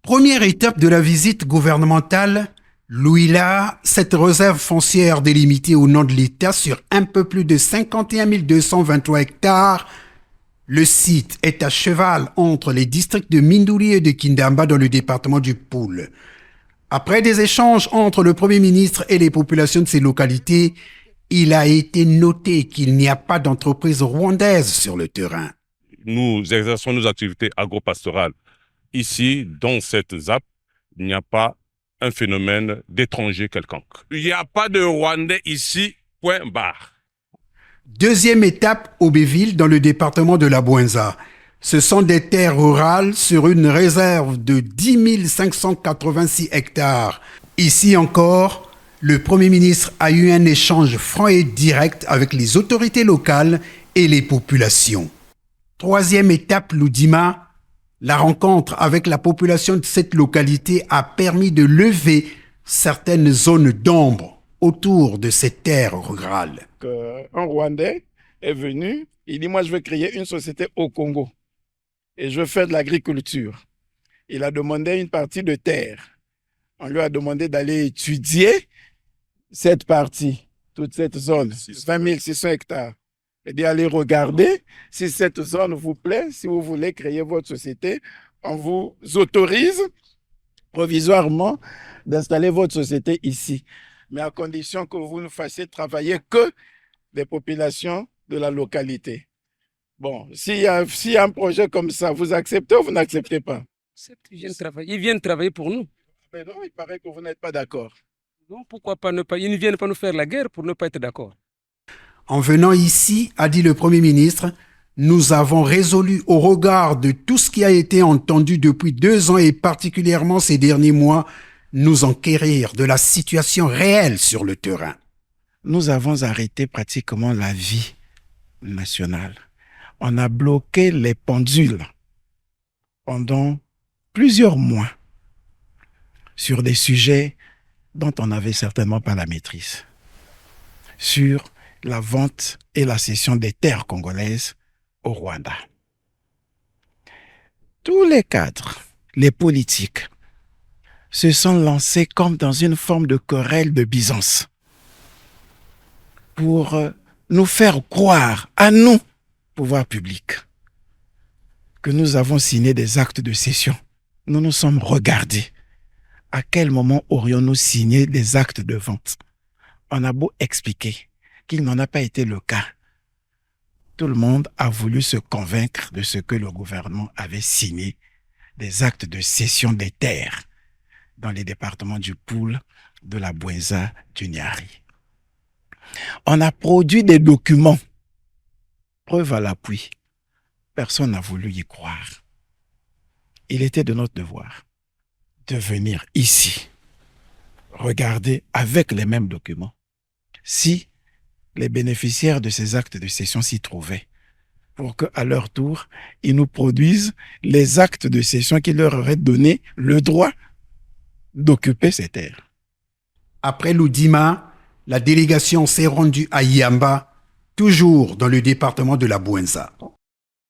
Première étape de la visite gouvernementale, l'Ouïla, cette réserve foncière délimitée au nom de l'État sur un peu plus de 51 223 hectares. Le site est à cheval entre les districts de Mindouli et de Kindamba dans le département du Poul. Après des échanges entre le Premier ministre et les populations de ces localités, il a été noté qu'il n'y a pas d'entreprise rwandaise sur le terrain. Nous exerçons nos activités agro-pastorales. Ici, dans cette ZAP, il n'y a pas un phénomène d'étranger quelconque. Il n'y a pas de Rwandais ici, point barre. Deuxième étape, Aubéville, dans le département de la Bouenza. Ce sont des terres rurales sur une réserve de 10 586 hectares. Ici encore, le Premier ministre a eu un échange franc et direct avec les autorités locales et les populations. Troisième étape, Loudima. La rencontre avec la population de cette localité a permis de lever certaines zones d'ombre autour de ces terres rurales. Un Rwandais est venu, il dit « Moi, je veux créer une société au Congo et je veux faire de l'agriculture. » Il a demandé une partie de terre. On lui a demandé d'aller étudier cette partie, toute cette zone, 20 600 hectares. Et d'aller regarder si cette zone vous plaît, si vous voulez créer votre société, on vous autorise provisoirement d'installer votre société ici. Mais à condition que vous ne fassiez travailler que des populations de la localité. Bon, s'il y a un projet comme ça, vous acceptez ou vous n'acceptez pas? Ils viennent travailler pour nous. Mais non, il paraît que vous n'êtes pas d'accord. Non, pourquoi pas ne pas? Ils ne viennent pas nous faire la guerre pour ne pas être d'accord. En venant ici, a dit le Premier ministre, nous avons résolu au regard de tout ce qui a été entendu depuis 2 ans et particulièrement ces derniers mois, nous enquérir de la situation réelle sur le terrain. Nous avons arrêté pratiquement la vie nationale. On a bloqué les pendules pendant plusieurs mois sur des sujets dont on n'avait certainement pas la maîtrise. Sur la vente et la cession des terres congolaises au Rwanda. Tous les cadres, les politiques, se sont lancés comme dans une forme de querelle de Byzance pour nous faire croire, à nous, pouvoir public, que nous avons signé des actes de cession. Nous nous sommes regardés. À quel moment aurions-nous signé des actes de vente? On a beau expliquer qu'il n'en a pas été le cas. Tout le monde a voulu se convaincre de ce que le gouvernement avait signé, des actes de cession des terres dans les départements du Poul, de la Bouenza, du Niari. On a produit des documents, preuve à l'appui. Personne n'a voulu y croire. Il était de notre devoir de venir ici, regarder avec les mêmes documents si les bénéficiaires de ces actes de cession s'y trouvaient, pour qu'à leur tour, ils nous produisent les actes de cession qui leur auraient donné le droit d'occuper ces terres. Après Loudima, la délégation s'est rendue à Yamba, toujours dans le département de la Bouenza.